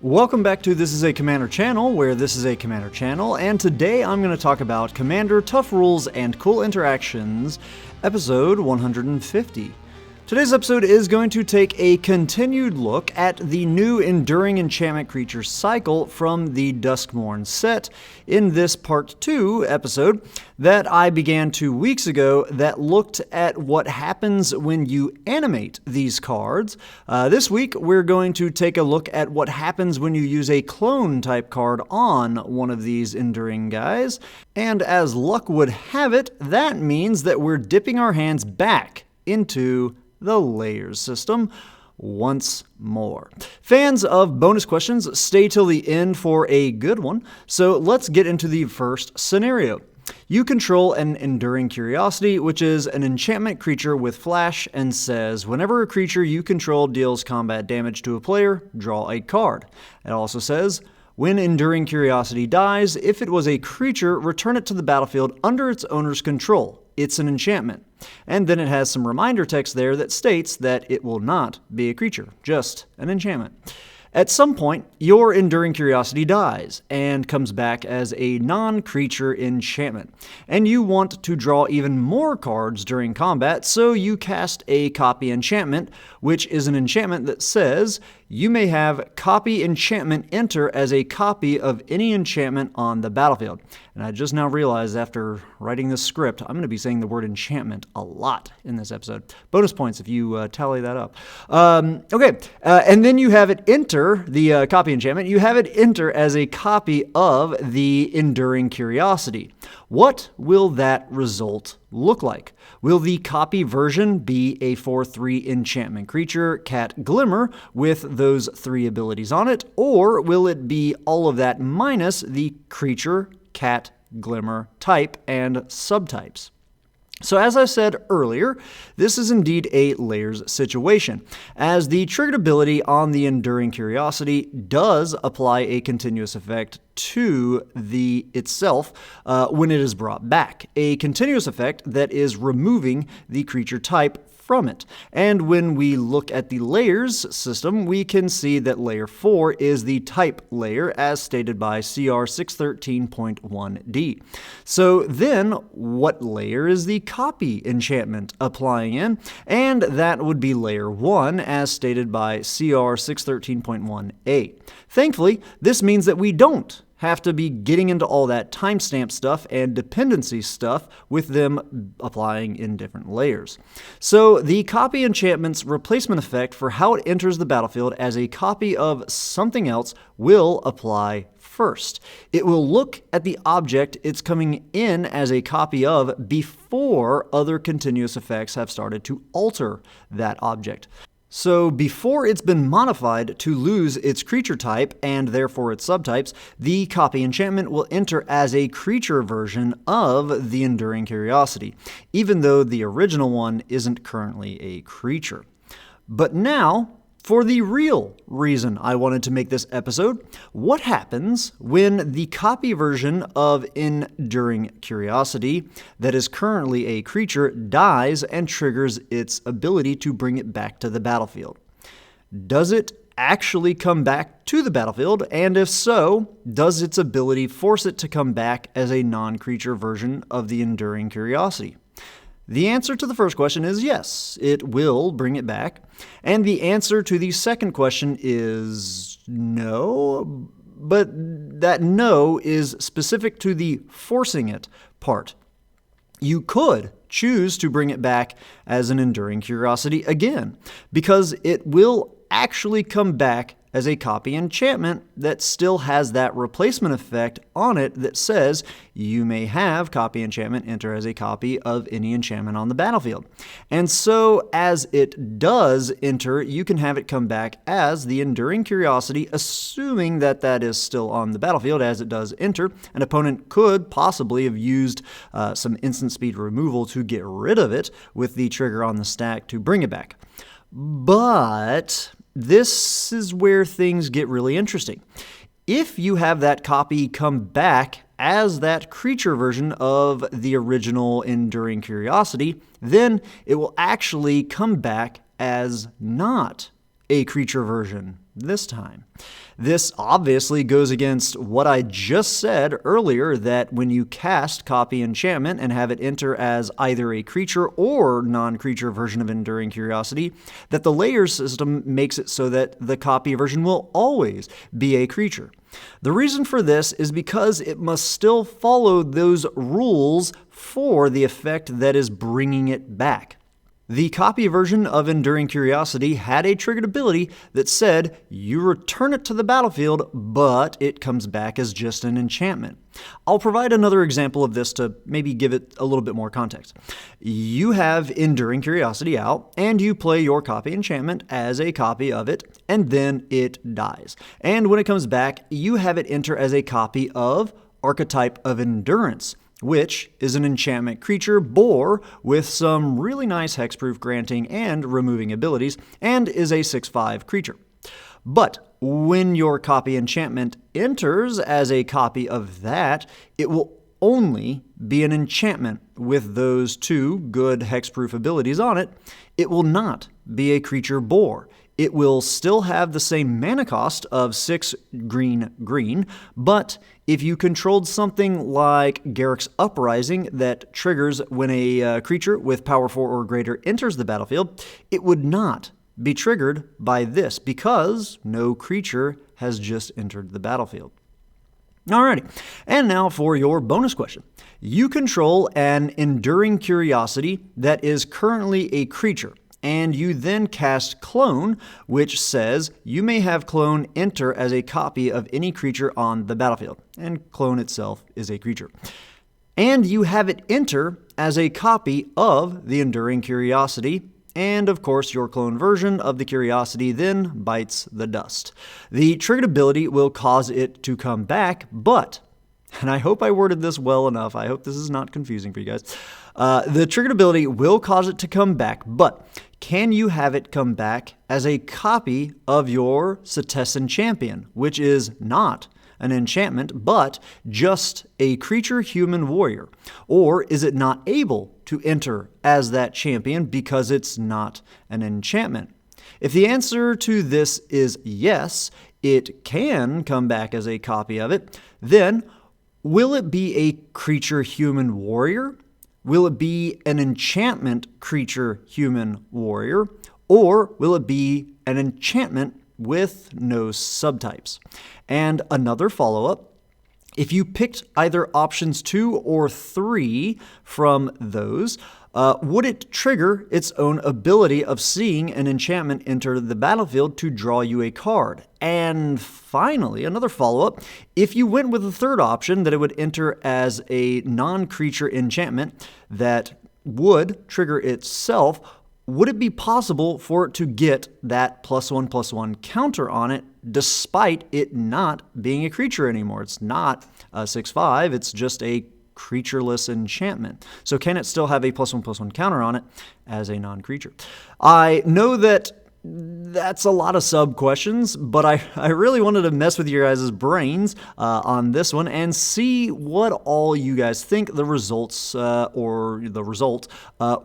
Welcome back to This is a Commander channel, where this is a Commander channel, and today I'm going to talk about Commander Tough Rules and Cool Interactions, episode 150. Today's episode is going to take a continued look at the new Enduring Enchantment creature cycle from the Duskmourn set in this Part 2 episode that I began 2 weeks ago that looked at what happens when you animate these cards. This week we're going to take a look at what happens when you use a clone type card on one of these Enduring guys, and as luck would have it, that means that we're dipping our hands back into the layers system once more. Fans of bonus questions, stay till the end for a good one. So let's get into the first scenario. You control an Enduring Curiosity, which is an enchantment creature with flash and says, whenever a creature you control deals combat damage to a player, draw a card. It also says, when Enduring Curiosity dies, if it was a creature, return it to the battlefield under its owner's control. It's an enchantment. And then it has some reminder text there that states that it will not be a creature, just an enchantment. At some point, your Enduring Curiosity dies and comes back as a non-creature enchantment. And you want to draw even more cards during combat, so you cast a Copy Enchantment, which is an enchantment that says, you may have Copy Enchantment enter as a copy of any enchantment on the battlefield. And I just now realized after writing this script, I'm going to be saying the word enchantment a lot in this episode. Bonus points if you tally that up. And then you have it enter, the Copy Enchantment, you have it enter as a copy of the Enduring Curiosity. What will that result look like? Will the copy version be a 4/3 enchantment creature, Cat Glimmer, with those 3 abilities on it, or will it be all of that minus the creature, Cat Glimmer type and subtypes? So as I said earlier, this is indeed a layers situation, as the triggered ability on the Enduring Curiosity does apply a continuous effect to the itself when it is brought back, a continuous effect that is removing the creature type from it. And when we look at the layers system, we can see that layer 4 is the type layer as stated by CR 613.1d. So then what layer is the copy enchantment applying in? And that would be layer 1 as stated by CR 613.1a. Thankfully, this means that we don't have to be getting into all that timestamp stuff and dependency stuff with them applying in different layers. So the copy enchantment's replacement effect for how it enters the battlefield as a copy of something else will apply first. It will look at the object it's coming in as a copy of before other continuous effects have started to alter that object. So before it's been modified to lose its creature type, and therefore its subtypes, the copy enchantment will enter as a creature version of the Enduring Curiosity, even though the original one isn't currently a creature. But now, for the real reason I wanted to make this episode, what happens when the copy version of Enduring Curiosity that is currently a creature dies and triggers its ability to bring it back to the battlefield? Does it actually come back to the battlefield? And if so, does its ability force it to come back as a non-creature version of the Enduring Curiosity? The answer to the first question is yes, it will bring it back. And the answer to the second question is no, but that no is specific to the forcing it part. You could choose to bring it back as an Enduring Curiosity again, because it will actually come back as a copy enchantment that still has that replacement effect on it that says you may have copy enchantment enter as a copy of any enchantment on the battlefield. And so as it does enter, you can have it come back as the Enduring Curiosity, assuming that that is still on the battlefield as it does enter. An opponent could possibly have used some instant speed removal to get rid of it with the trigger on the stack to bring it back. But this is where things get really interesting. If you have that copy come back as that creature version of the original Enduring Curiosity, then it will actually come back as not a creature version this time. This obviously goes against what I just said earlier, that when you cast Copy Enchantment and have it enter as either a creature or non-creature version of Enduring Curiosity, that the layer system makes it so that the copy version will always be a creature. The reason for this is because it must still follow those rules for the effect that is bringing it back. The copy version of Enduring Curiosity had a triggered ability that said you return it to the battlefield, but it comes back as just an enchantment. I'll provide another example of this to maybe give it a little bit more context. You have Enduring Curiosity out, and you play your copy enchantment as a copy of it, and then it dies. And when it comes back, you have it enter as a copy of Archetype of Endurance, which is an enchantment creature boar with some really nice hexproof granting and removing abilities, and is a 6/5 creature. But when your copy enchantment enters as a copy of that, it will only be an enchantment with those two good hexproof abilities on it. It will not be a creature boar. It will still have the same mana cost of 6 green, but if you controlled something like Garruk's Uprising that triggers when a creature with power 4 or greater enters the battlefield, it would not be triggered by this because no creature has just entered the battlefield. Alrighty, and now for your bonus question. You control an Enduring Curiosity that is currently a creature, and you then cast Clone, which says you may have Clone enter as a copy of any creature on the battlefield, and Clone itself is a creature. And you have it enter as a copy of the Enduring Curiosity, and of course your clone version of the Curiosity then bites the dust. The triggered ability will cause it to come back, but, and I hope I worded this well enough, I hope this is not confusing for you guys, the triggered ability will cause it to come back, but can you have it come back as a copy of your Setessan Champion, which is not an enchantment, but just a creature human warrior? Or is it not able to enter as that champion because it's not an enchantment? If the answer to this is yes, it can come back as a copy of it, then will it be a creature human warrior? Will it be an enchantment creature human warrior? Or will it be an enchantment with no subtypes? And another follow-up, if you picked either options 2 or 3 from those, would it trigger its own ability of seeing an enchantment enter the battlefield to draw you a card? And finally, another follow-up, if you went with the third option, that it would enter as a non-creature enchantment that would trigger itself, would it be possible for it to get that +1/+1 counter on it despite it not being a creature anymore? It's not a 6/5, it's just a creatureless enchantment. So can it still have a +1/+1 counter on it as a non-creature? I know that that's a lot of sub-questions, but I really wanted to mess with your guys' brains on this one and see what all you guys think the results or the result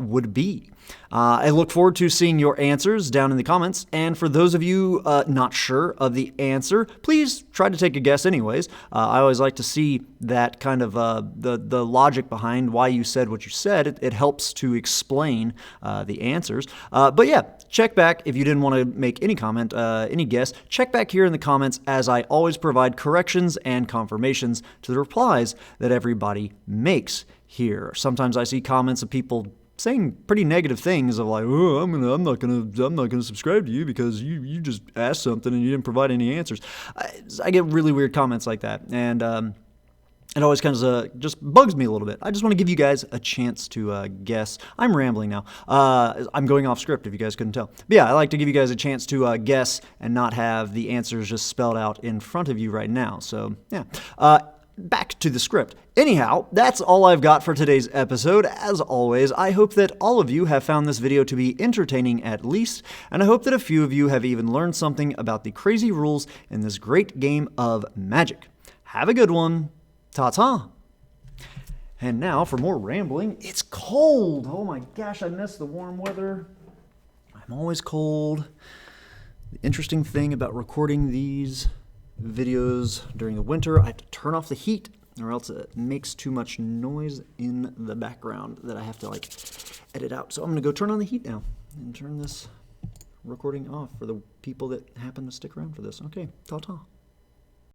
would be. I look forward to seeing your answers down in the comments, and for those of you not sure of the answer, please try to take a guess anyways. I always like to see that kind of the logic behind why you said what you said. It helps to explain the answers. But yeah, check back if you didn't want to make any comment, any guess. Check back here in the comments, as I always provide corrections and confirmations to the replies that everybody makes here. Sometimes I see comments of people saying pretty negative things of like, oh, I'm not gonna subscribe to you because you just asked something and you didn't provide any answers. I get really weird comments like that, and it always kind of just bugs me a little bit. I just want to give you guys a chance to guess. I'm rambling now. I'm going off script if you guys couldn't tell. But yeah, I like to give you guys a chance to guess and not have the answers just spelled out in front of you right now. So yeah. Back to the script. Anyhow, that's all I've got for today's episode. As always, I hope that all of you have found this video to be entertaining at least, and I hope that a few of you have even learned something about the crazy rules in this great game of Magic. Have a good one. Ta-ta. And now for more rambling. It's cold. Oh my gosh, I miss the warm weather. I'm always cold. The interesting thing about recording these videos during the winter, I have to turn off the heat or else it makes too much noise in the background that I have to like edit out. So I'm gonna go turn on the heat now and turn this recording off for the people that happen to stick around for this. Okay, ta-ta.